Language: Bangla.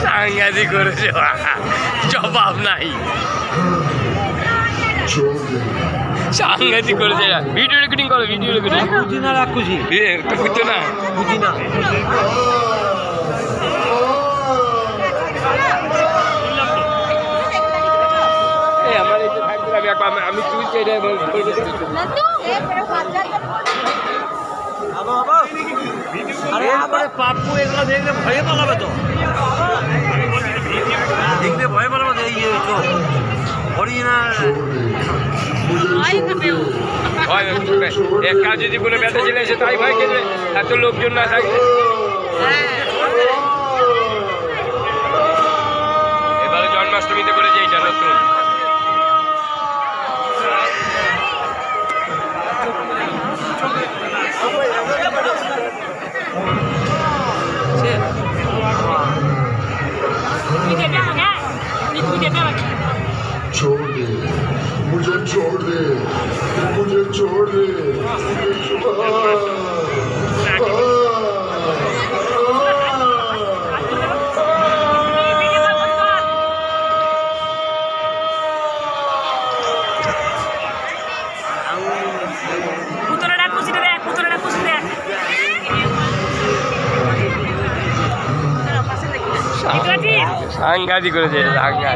সাংঘাতিক করেছে, জবাব নাই, সাংঘাতিক করেছে। ভিডিও রেকর্ডিং করো, ভিডিও রেকর্ডিং। বুঝি না রাখুছি, বুঝছো না, বুঝি না। আমার এই যে থাকবে, আমি তুলছি, এটা আরে পাপ্পু এগুলো দেখলে ভয়ে পালাবে তো, দেখলে ভয়ে পালাবে। এই অরিজিনাল এক কাজ যদি কোনো ব্যথা চলে এসে তাই ভয় খেলবে, এত লোকজন না থাকবে। এবারে জন্মাষ্টমীতে করেছে এইটা নতুন। छोड़ दे मुझे, छोड़ दे मुझे, छोड़ दे। সাংঘাতিক করেছে।